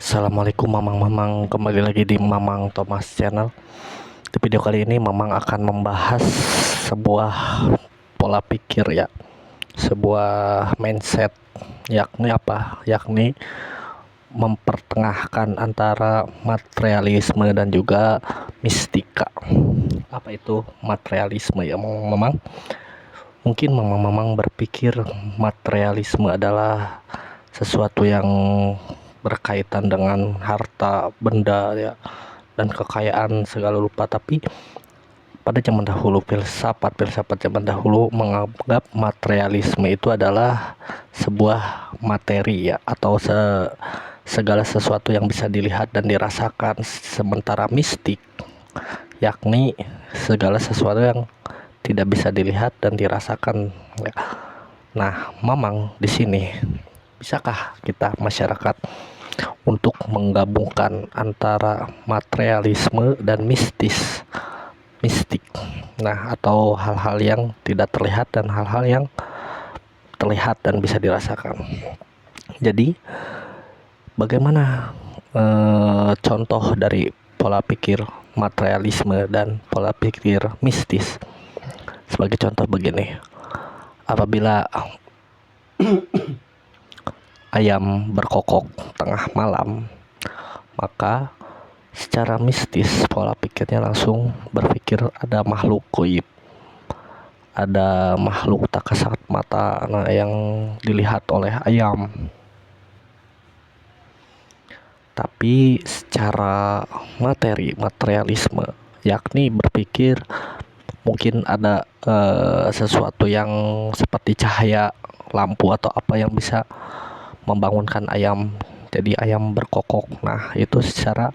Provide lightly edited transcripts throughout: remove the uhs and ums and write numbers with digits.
Assalamualaikum Mamang-mamang, kembali lagi di Mamang Thomas Channel. Di video kali ini Mamang akan membahas sebuah pola pikir ya, sebuah mindset, yakni apa? Yakni mempertengahkan antara materialisme dan juga mistika. Apa itu materialisme ya Mamang? Mungkin Mamang berpikir materialisme adalah sesuatu yang berkaitan dengan harta benda ya dan kekayaan segala rupa, tapi pada zaman dahulu filsafat zaman dahulu menganggap materialisme itu adalah sebuah materi ya, atau segala sesuatu yang bisa dilihat dan dirasakan, sementara mistik yakni segala sesuatu yang tidak bisa dilihat dan dirasakan ya. Nah, Mamang di sini, bisakah kita masyarakat untuk menggabungkan antara materialisme dan mistik, nah, atau hal-hal yang tidak terlihat dan hal-hal yang terlihat dan bisa dirasakan. Jadi bagaimana contoh dari pola pikir materialisme dan pola pikir mistis? Sebagai contoh begini, apabila ayam berkokok tengah malam, maka secara mistis pola pikirnya langsung berpikir ada makhluk goib, ada makhluk tak kasat mata, nah, yang dilihat oleh ayam. Tapi secara materialisme, yakni berpikir mungkin ada sesuatu yang seperti cahaya lampu atau apa yang bisa membangunkan ayam, jadi ayam berkokok. Nah, itu secara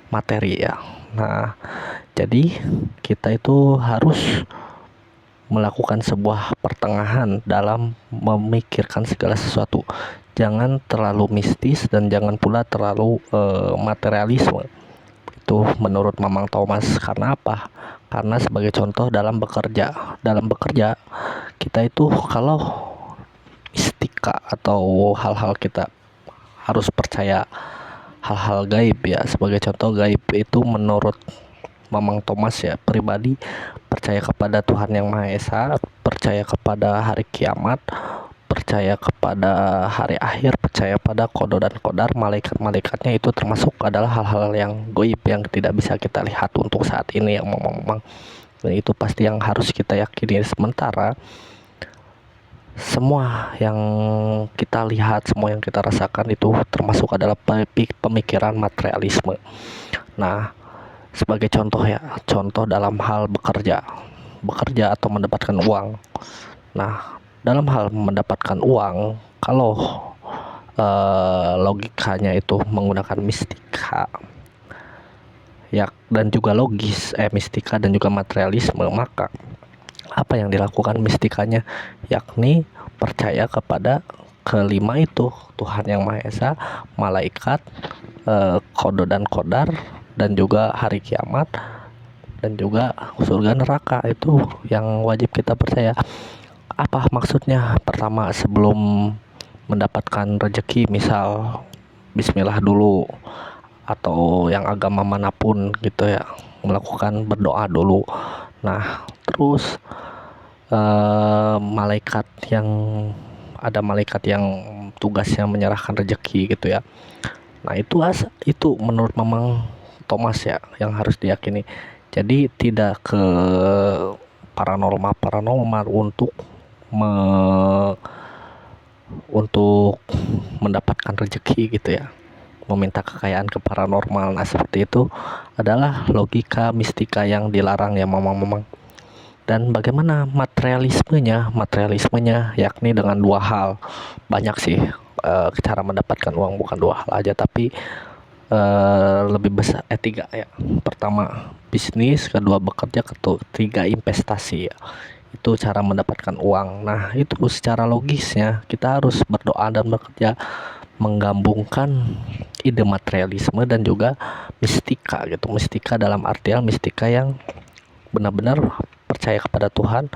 materi ya. Nah, jadi kita itu harus melakukan sebuah pertengahan dalam memikirkan segala sesuatu. Jangan terlalu mistis dan jangan pula terlalu materialisme. Itu menurut Mamang Thomas. Karena apa? Karena sebagai contoh dalam bekerja kita itu kalau mistika atau hal-hal kita harus percaya hal-hal gaib ya. Sebagai contoh, gaib itu menurut Mamang Thomas ya pribadi, percaya kepada Tuhan Yang Maha Esa, percaya kepada hari kiamat, percaya kepada hari akhir, percaya pada kodo dan kodar, malaikat-malaikatnya, itu termasuk adalah hal-hal yang gaib yang tidak bisa kita lihat untuk saat ini ya Mamang. Dan itu pasti yang harus kita yakini. Sementara semua yang kita lihat, semua yang kita rasakan itu termasuk adalah pemikiran materialisme. Nah, sebagai contoh ya, contoh dalam hal bekerja atau mendapatkan uang. Nah, dalam hal mendapatkan uang, kalau logikanya itu menggunakan mistika ya, dan juga mistika dan juga materialisme, maka apa yang dilakukan mistikanya, yakni percaya kepada kelima itu, Tuhan Yang Maha Esa, malaikat, kodo dan kodar, dan juga hari kiamat, dan juga surga neraka. Itu yang wajib kita percaya. Apa maksudnya? Pertama, sebelum mendapatkan rezeki, misal bismillah dulu, atau yang agama manapun gitu ya, melakukan berdoa dulu. Nah, terus ada malaikat yang tugasnya menyerahkan rezeki gitu ya. Nah, itu menurut Mamang Thomas ya yang harus diyakini. Jadi tidak ke paranormal untuk mendapatkan rezeki gitu ya, meminta kekayaan ke paranormal. Nah, seperti itu adalah logika mistika yang dilarang ya Mamang. Dan bagaimana materialismenya yakni dengan dua hal. Banyak sih cara mendapatkan uang, bukan dua hal aja, tapi lebih besar, tiga ya. Pertama bisnis, kedua bekerja, ketiga investasi ya. Itu cara mendapatkan uang. Nah, itu secara logisnya kita harus berdoa dan bekerja, menggabungkan ide materialisme dan juga mistika gitu. Mistika dalam artian mistika yang benar-benar percaya kepada Tuhan,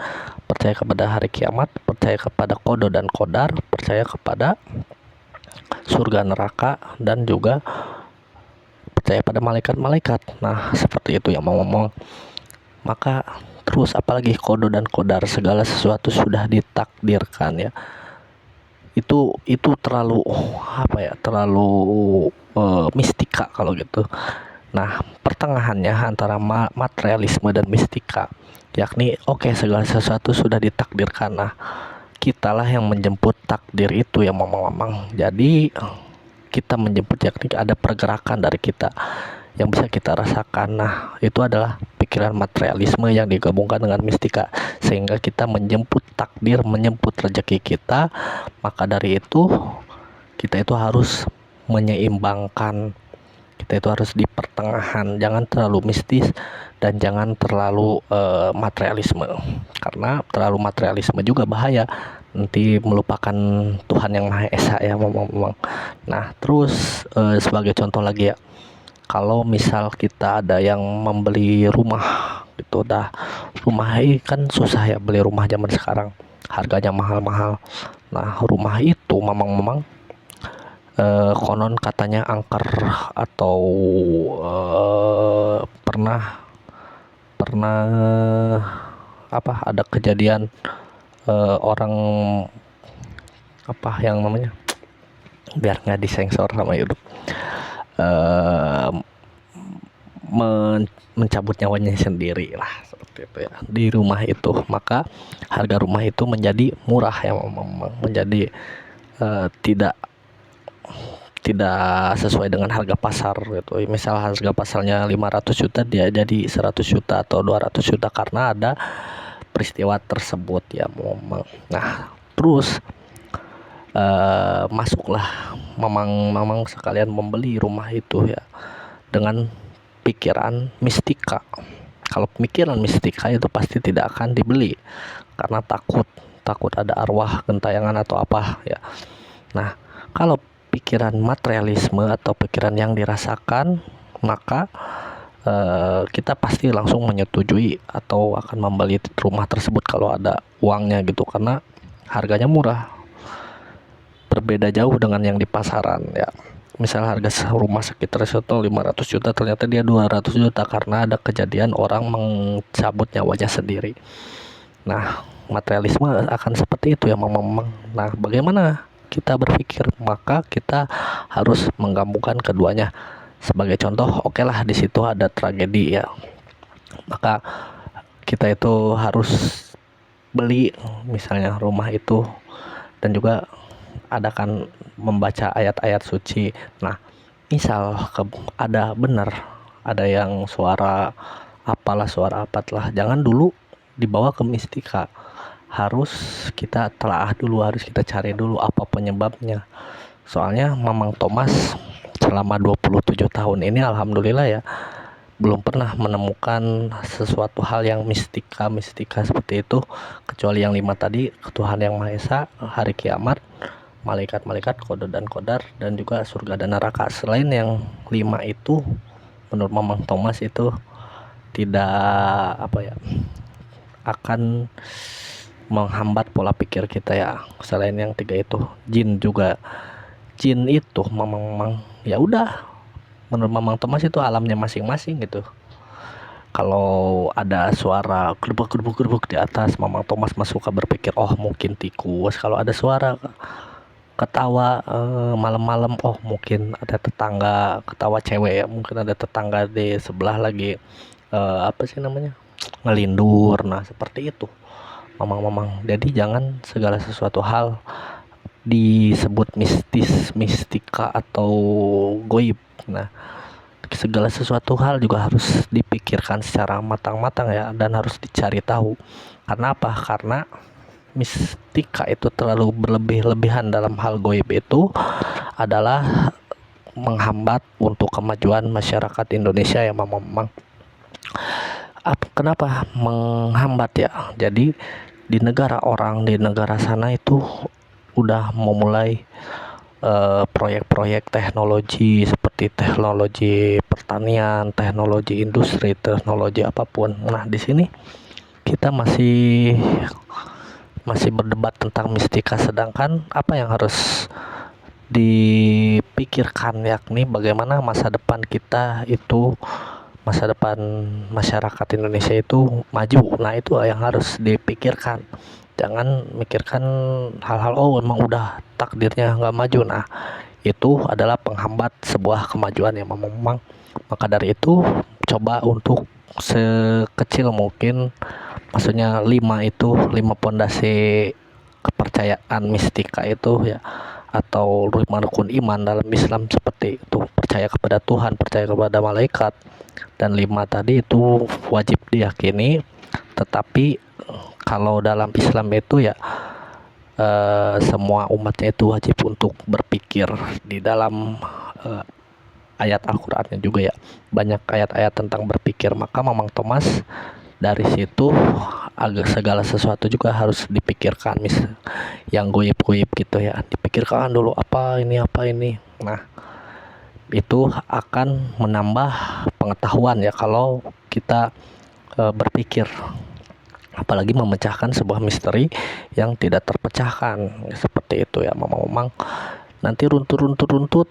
percaya kepada hari kiamat, percaya kepada kodo dan kodar, percaya kepada surga neraka, dan juga percaya pada malaikat-malaikat. Nah, seperti itu yang mau ngomong. Maka terus apalagi kodo dan kodar, segala sesuatu sudah ditakdirkan ya. Itu terlalu apa ya? Terlalu mistika kalau gitu. Nah, pertengahannya antara materialisme dan mistika, yakni segala sesuatu sudah ditakdirkan. Nah, kitalah yang menjemput takdir itu ya mamang-mamang. Jadi kita menjemput, yakni ada pergerakan dari kita yang bisa kita rasakan. Nah, itu adalah pikiran materialisme yang digabungkan dengan mistika, sehingga kita menjemput takdir, menjemput rezeki kita. Maka dari itu kita itu harus menyeimbangkan, kita itu harus di pertengahan, jangan terlalu mistis dan jangan terlalu materialisme, karena terlalu materialisme juga bahaya, nanti melupakan Tuhan yang Maha Esa ya memang. Nah, terus sebagai contoh lagi ya, kalau misal kita ada yang membeli rumah gitu, rumah ini kan susah ya, beli rumah zaman sekarang harganya mahal-mahal. Nah, rumah itu memang konon katanya angker, atau pernah ada kejadian orang yang namanya, biar nggak disensor sama YouTube, mencabut nyawanya sendiri lah, seperti itu ya, di rumah itu. Maka harga rumah itu menjadi murah ya, menjadi tidak sesuai dengan harga pasar gitu. Misal harga pasarnya 500 juta, dia jadi 100 juta atau 200 juta karena ada peristiwa tersebut ya memang. Nah, terus masuklah mamang sekalian membeli rumah itu ya dengan pikiran mistika. Kalau pemikiran mistika itu pasti tidak akan dibeli karena takut ada arwah gentayangan atau apa ya. Nah, kalau pikiran materialisme atau pikiran yang dirasakan, maka kita pasti langsung menyetujui atau akan membeli rumah tersebut kalau ada uangnya gitu, karena harganya murah, berbeda jauh dengan yang di pasaran ya. Misal harga rumah sekitar 500 juta, ternyata dia 200 juta karena ada kejadian orang mencabut nyawanya sendiri. Nah, materialisme akan seperti itu ya memang. Nah, bagaimana kita berpikir? Maka kita harus menggabungkan keduanya. Sebagai contoh, lah di situ ada tragedi ya, maka kita itu harus beli misalnya rumah itu, dan juga adakan membaca ayat-ayat suci. Nah, misal ada yang suara apatlah, jangan dulu dibawa ke mistika. Harus kita telaah dulu, harus kita cari dulu apa penyebabnya. Soalnya Mamang Thomas selama 27 tahun ini alhamdulillah ya, belum pernah menemukan sesuatu hal yang mistika seperti itu, kecuali yang 5 tadi, Tuhan yang Maha Esa, hari kiamat, malaikat-malaikat, kode dan kodar, dan juga surga dan neraka. Selain yang 5 itu, menurut Mamang Thomas itu tidak akan menghambat pola pikir kita ya. Selain yang 3 itu, jin itu memang ya udah, menurut Mamang Thomas itu alamnya masing-masing gitu. Kalau ada suara gerbuk di atas, Mamang Thomas suka berpikir, oh mungkin tikus. Kalau ada suara ketawa malam-malam, oh mungkin ada tetangga ketawa cewek ya, mungkin ada tetangga di sebelah lagi ngelindur. Nah, seperti itu mamang. Jadi jangan segala sesuatu hal disebut mistika atau goib. Nah, segala sesuatu hal juga harus dipikirkan secara matang-matang ya, dan harus dicari tahu. Karena apa? Karena mistika itu terlalu berlebihan dalam hal goib itu adalah menghambat untuk kemajuan masyarakat Indonesia ya memang. Kenapa menghambat ya? Jadi di negara sana itu udah memulai proyek-proyek teknologi, seperti teknologi pertanian, teknologi industri, teknologi apapun. Nah, di sini kita masih berdebat tentang mistika, sedangkan apa yang harus dipikirkan, yakni bagaimana masa depan kita itu, masa depan masyarakat Indonesia itu maju. Nah, itu yang harus dipikirkan. Jangan mikirkan hal-hal oh emang udah takdirnya nggak maju. Nah, itu adalah penghambat sebuah kemajuan yang memang. Maka dari itu coba untuk sekecil mungkin, maksudnya 5 pondasi kepercayaan mistika itu ya, atau rukun iman dalam Islam seperti itu, percaya kepada Tuhan, percaya kepada malaikat, dan 5 tadi itu wajib diyakini. Tetapi kalau dalam Islam itu ya semua umatnya itu wajib untuk berpikir. Di dalam ayat Al-Qur'annya juga ya banyak ayat-ayat tentang berpikir. Maka Mamang Thomas dari situ agar segala sesuatu juga harus dipikirkan, yang goib-goib gitu ya, dipikirkan dulu apa ini. Nah, itu akan menambah pengetahuan ya kalau kita berpikir, apalagi memecahkan sebuah misteri yang tidak terpecahkan seperti itu ya. Memang nanti runtut,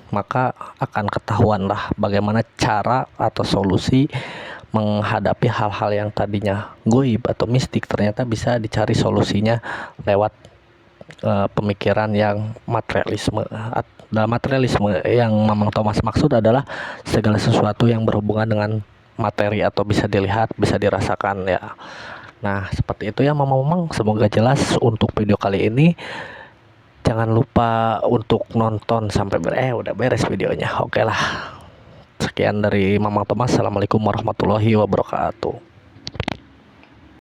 maka akan ketahuan lah bagaimana cara atau solusi menghadapi hal-hal yang tadinya goib atau mistik, ternyata bisa dicari solusinya lewat pemikiran yang materialisme. Dalam materialisme yang Mamang Thomas maksud adalah segala sesuatu yang berhubungan dengan materi atau bisa dilihat, bisa dirasakan ya. Nah, seperti itu ya Mamang. Semoga jelas untuk video kali ini. Jangan lupa untuk nonton sampai udah beres videonya. Oke lah. Sekian dari Mamang Thomas. Assalamualaikum warahmatullahi wabarakatuh.